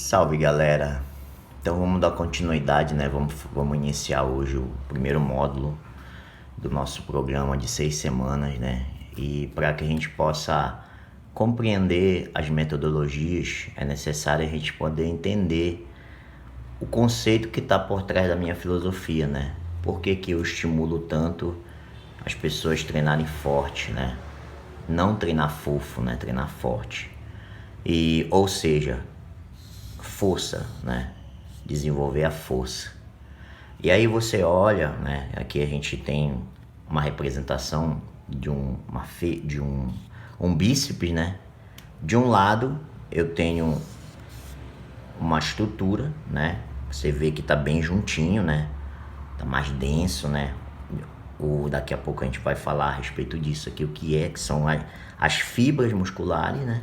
Salve, galera! Então vamos dar continuidade, né? Vamos iniciar hoje o primeiro módulo do nosso programa de 6 semanas, né? E para que a gente possa compreender as metodologias, é necessário a gente poder entender o conceito que está por trás da minha filosofia, né? Por que que eu estimulo tanto as pessoas treinarem forte, né? Não treinar fofo, né? Treinar forte. Ou seja, força, né? Desenvolver a força. E aí você olha, né? Aqui a gente tem uma representação de um bíceps, né? De um lado eu tenho uma estrutura, né? Você vê que tá bem juntinho, né? Tá mais denso, né? Daqui a pouco a gente vai falar a respeito disso aqui, que são as fibras musculares, né?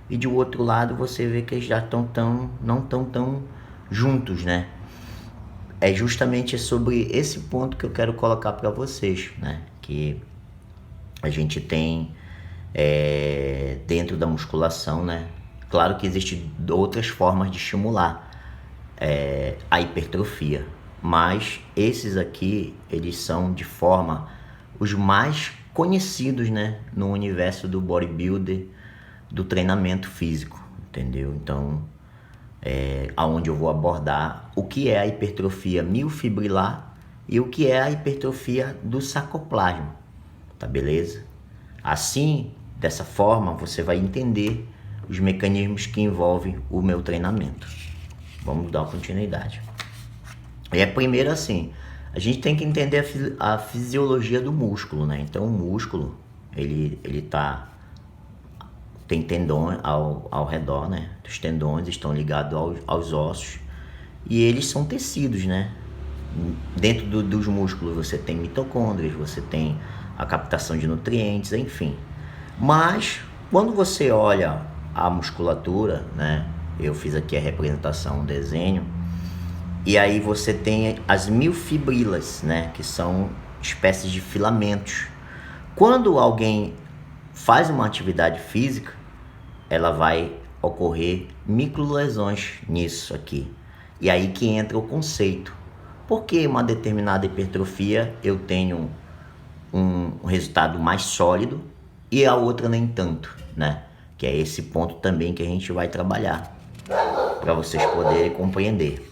E de outro lado você vê que eles já não estão tão juntos, né? É justamente sobre esse ponto que eu quero colocar para vocês, né? Que a gente tem dentro da musculação, né? Claro que existem outras formas de estimular a hipertrofia, mas esses aqui, eles são de forma os mais conhecidos, né? No universo do bodybuilder, do treinamento físico, entendeu? Então, aonde eu vou abordar o que é a hipertrofia miofibrilar e o que é a hipertrofia do sarcoplasma, tá beleza? Assim, dessa forma, você vai entender os mecanismos que envolvem o meu treinamento. Vamos dar uma continuidade. Primeiro assim, a gente tem que entender a fisiologia do músculo, né? Então o músculo, ele tem tendões ao redor, né? Os tendões estão ligados aos ossos e eles são tecidos, né? Dentro dos músculos você tem mitocôndrias, você tem a captação de nutrientes, enfim. Mas quando você olha a musculatura, né? Eu fiz aqui a representação, um desenho, e aí você tem as miofibrilas, né? Que são espécies de filamentos. Quando alguém faz uma atividade física, ela vai ocorrer microlesões nisso aqui. E aí que entra o conceito. Por que uma determinada hipertrofia eu tenho um resultado mais sólido e a outra nem tanto, né? Que é esse ponto também que a gente vai trabalhar para vocês poderem compreender.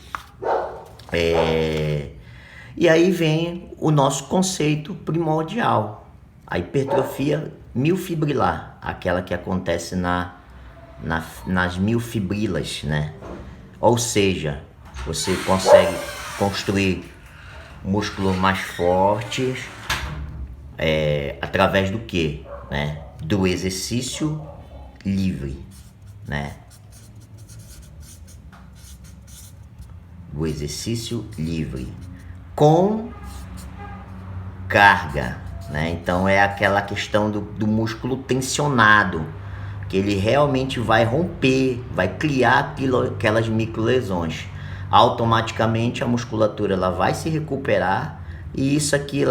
E aí vem o nosso conceito primordial, a hipertrofia miofibrilar, aquela que acontece nas miofibrilas, né? Ou seja, você consegue construir músculos mais fortes através do quê? Né? Do exercício livre, né? Do exercício livre com carga, né? Então é aquela questão do músculo tensionado, que ele realmente vai romper, vai criar aquelas microlesões. Automaticamente a musculatura ela vai se recuperar e isso aqui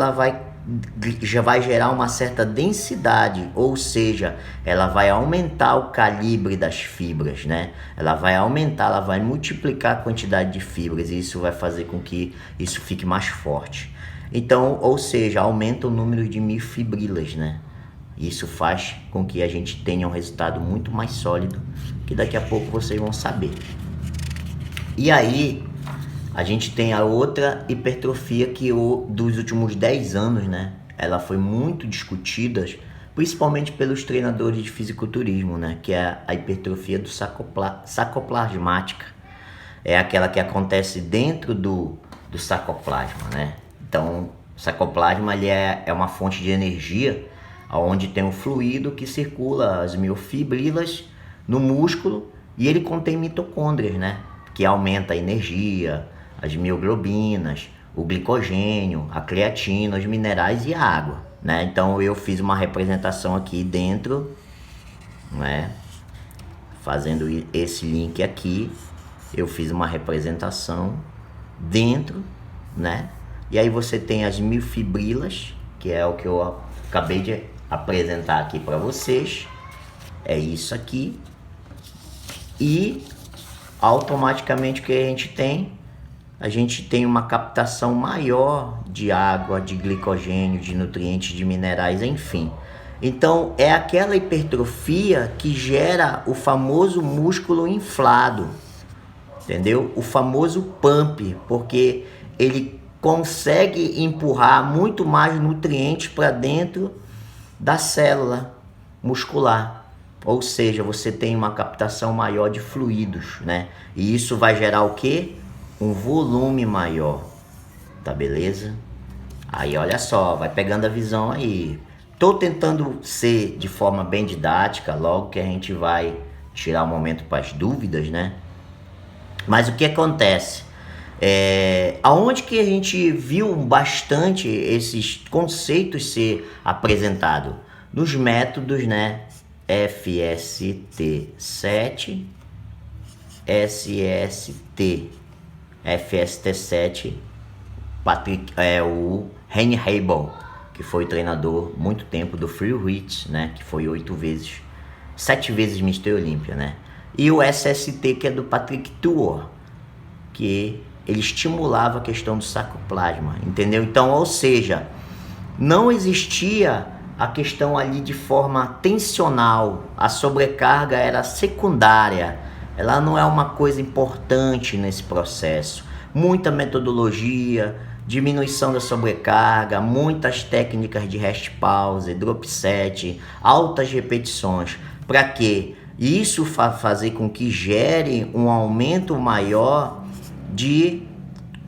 já vai gerar uma certa densidade, ou seja, ela vai aumentar o calibre das fibras, né? Ela vai multiplicar a quantidade de fibras e isso vai fazer com que isso fique mais forte. Então, ou seja, aumenta o número de miofibrilas, né? Isso faz com que a gente tenha um resultado muito mais sólido, que daqui a pouco vocês vão saber. E aí, a gente tem a outra hipertrofia que dos últimos 10 anos, né? Ela foi muito discutida, principalmente pelos treinadores de fisiculturismo, né? Que é a hipertrofia do sarcoplasmática. É aquela que acontece dentro do sarcoplasma, né? Então, o sarcoplasma ele é uma fonte de energia onde tem um fluido que circula as miofibrilas no músculo e ele contém mitocôndrias, né? Que aumenta a energia, as mioglobinas, o glicogênio, a creatina, os minerais e a água, né? Então eu fiz uma representação aqui dentro, né? Fazendo esse link aqui, eu fiz uma representação dentro, né? E aí você tem as miofibrilas, que é o que eu acabei de apresentar aqui para vocês. É isso aqui. E automaticamente o que a gente tem? A gente tem uma captação maior de água, de glicogênio, de nutrientes, de minerais, enfim. Então é aquela hipertrofia que gera o famoso músculo inflado, entendeu? O famoso pump, porque ele consegue empurrar muito mais nutrientes para dentro da célula muscular. Ou seja, você tem uma captação maior de fluidos, né? E isso vai gerar o quê? Um volume maior, tá beleza? Aí olha só, vai pegando a visão aí. Tô tentando ser de forma bem didática, logo que a gente vai tirar um momento para as dúvidas, né? Mas o que acontece? Aonde que a gente viu bastante esses conceitos ser apresentados? Nos métodos, né? FST7, SST, FST7, o Henry Hable, que foi treinador muito tempo do Free Reach, né? Que foi 7 vezes Mr. Olympia, né? E o SST, que é do Patrick Tuor, que ele estimulava a questão do sarcoplasma, entendeu? Então, ou seja, não existia a questão ali de forma tensional, a sobrecarga era secundária, ela não é uma coisa importante nesse processo. Muita metodologia, diminuição da sobrecarga, muitas técnicas de rest pause, drop set, altas repetições, para quê? Isso fazer com que gere um aumento maior de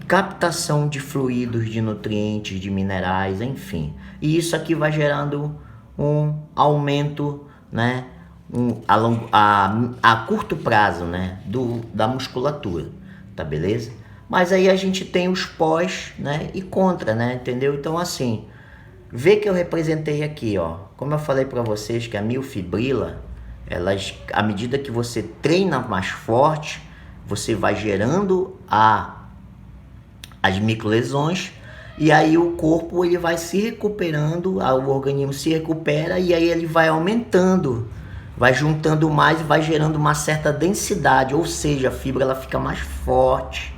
captação de fluidos, de nutrientes, de minerais, enfim. E isso aqui vai gerando um aumento, né, a curto prazo, né, da musculatura, tá beleza? Mas aí a gente tem os pós, né, e contra, né, entendeu? Então assim, vê que eu representei aqui, ó, como eu falei para vocês que a miofibrila, à medida que você treina mais forte, você vai gerando as microlesões, e aí o corpo ele vai se recuperando, o organismo se recupera, e aí ele vai aumentando, vai juntando mais e vai gerando uma certa densidade, ou seja, a fibra ela fica mais forte,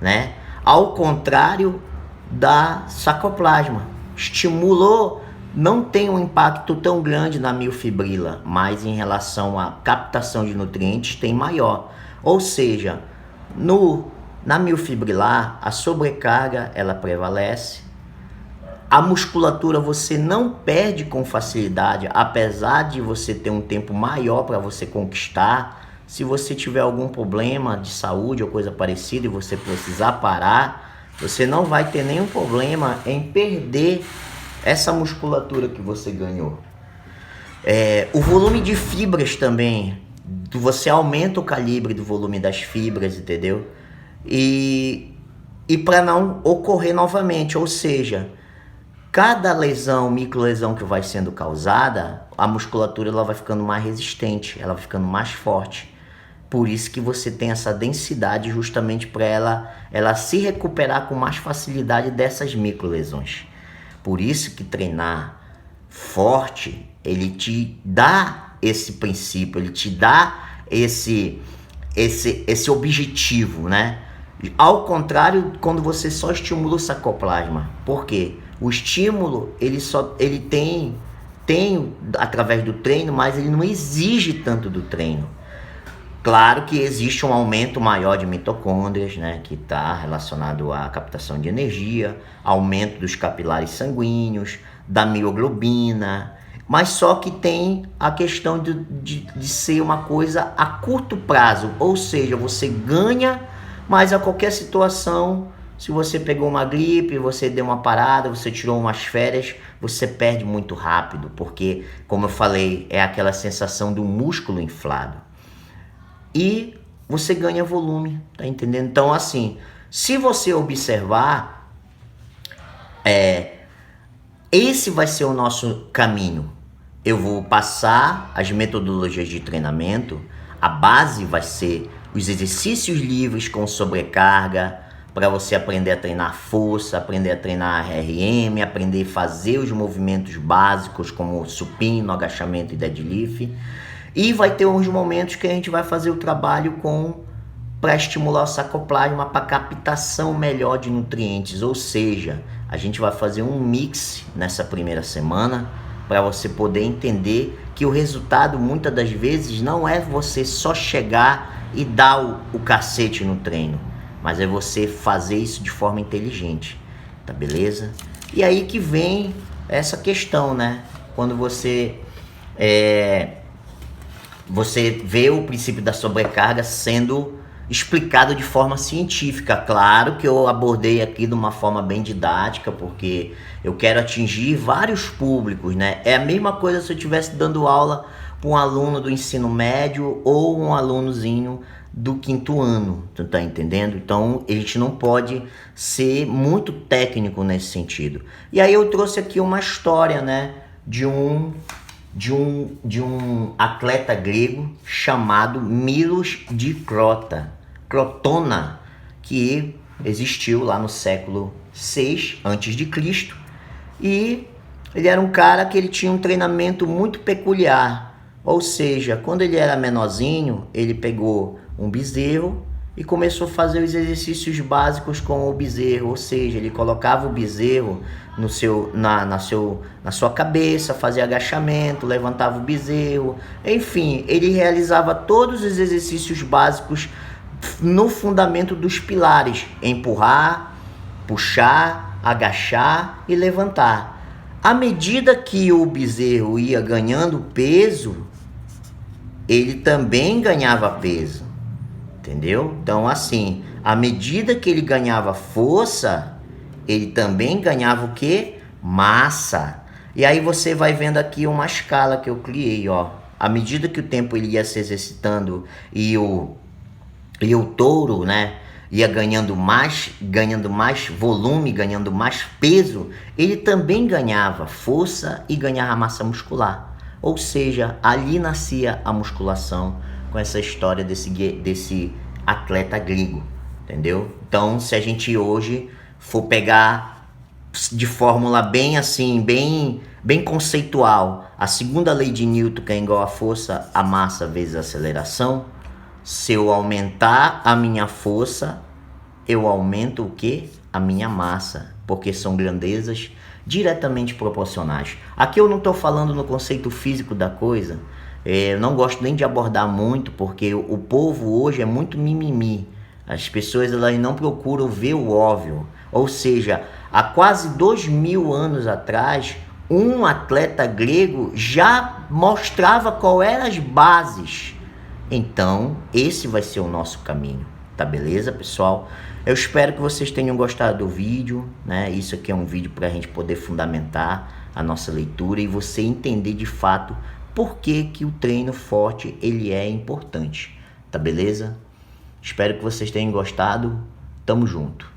né? Ao contrário da sarcoplasma, estimulou, não tem um impacto tão grande na miofibrila, mas em relação à captação de nutrientes tem maior. Ou seja, na miofibrilar, a sobrecarga ela prevalece, a musculatura você não perde com facilidade, apesar de você ter um tempo maior para você conquistar. Se você tiver algum problema de saúde ou coisa parecida e você precisar parar, você não vai ter nenhum problema em perder essa musculatura que você ganhou. O volume de fibras também, você aumenta o calibre do volume das fibras, entendeu? E para não ocorrer novamente, ou seja, cada lesão, microlesão que vai sendo causada, a musculatura ela vai ficando mais resistente, ela vai ficando mais forte. Por isso que você tem essa densidade justamente para ela se recuperar com mais facilidade dessas microlesões. Por isso que treinar forte, ele te dá esse princípio, ele te dá esse objetivo, né? Ao contrário, quando você só estimula o sarcoplasma. Por quê? O estímulo, ele tem através do treino, mas ele não exige tanto do treino. Claro que existe um aumento maior de mitocôndrias, né, que está relacionado à captação de energia, aumento dos capilares sanguíneos, da mioglobina, mas só que tem a questão de ser uma coisa a curto prazo, ou seja, você ganha, mas a qualquer situação, se você pegou uma gripe, você deu uma parada, você tirou umas férias, você perde muito rápido, porque, como eu falei, é aquela sensação do músculo inflado. E você ganha volume, tá entendendo? Então, assim, se você observar, esse vai ser o nosso caminho. Eu vou passar as metodologias de treinamento, a base vai ser os exercícios livres com sobrecarga, para você aprender a treinar força, aprender a treinar RM, aprender a fazer os movimentos básicos como supino, agachamento e deadlift. E vai ter uns momentos que a gente vai fazer o trabalho com para estimular o sarcoplasma para captação melhor de nutrientes, ou seja, a gente vai fazer um mix nessa primeira semana para você poder entender que o resultado muitas das vezes não é você só chegar e dar o cacete no treino, mas é você fazer isso de forma inteligente, tá beleza? E aí que vem essa questão, né? Quando você vê o princípio da sobrecarga sendo explicado de forma científica. Claro que eu abordei aqui de uma forma bem didática, porque eu quero atingir vários públicos, né? É a mesma coisa se eu estivesse dando aula para um aluno do ensino médio ou um alunozinho do 5º ano, tu tá entendendo? Então a gente não pode ser muito técnico nesse sentido. E aí eu trouxe aqui uma história, né, de um atleta grego chamado Milos de Crotona, que existiu lá no século 6 a.C. e ele era um cara que ele tinha um treinamento muito peculiar, ou seja, quando ele era menorzinho, ele pegou um bezerro e começou a fazer os exercícios básicos com o bezerro, ou seja, ele colocava o bezerro na sua cabeça, fazia agachamento, levantava o bezerro, enfim, ele realizava todos os exercícios básicos no fundamento dos pilares: empurrar, puxar, agachar e levantar. À medida que o bezerro ia ganhando peso, ele também ganhava peso. Entendeu? Então, assim, à medida que ele ganhava força, ele também ganhava o quê? Massa. E aí você vai vendo aqui uma escala que eu criei, ó. À medida que o tempo ele ia se exercitando e o touro, né, ia ganhando mais volume, ganhando mais peso, ele também ganhava força e ganhava massa muscular. Ou seja, ali nascia a musculação, com essa história desse atleta grego, entendeu? Então, se a gente hoje for pegar de fórmula bem assim, bem conceitual, a segunda lei de Newton, que é igual a força, a massa vezes a aceleração, se eu aumentar a minha força, eu aumento o quê? A minha massa, porque são grandezas diretamente proporcionais. Aqui eu não estou falando no conceito físico da coisa. Eu não gosto nem de abordar muito, porque o povo hoje é muito mimimi. As pessoas elas não procuram ver o óbvio. Ou seja, há quase 2000 anos atrás, um atleta grego já mostrava qual eram as bases. Então, esse vai ser o nosso caminho. Tá beleza, pessoal? Eu espero que vocês tenham gostado do vídeo, né? Isso aqui é um vídeo para a gente poder fundamentar a nossa leitura e você entender de fato por que o treino forte ele é importante, tá beleza? Espero que vocês tenham gostado. Tamo junto.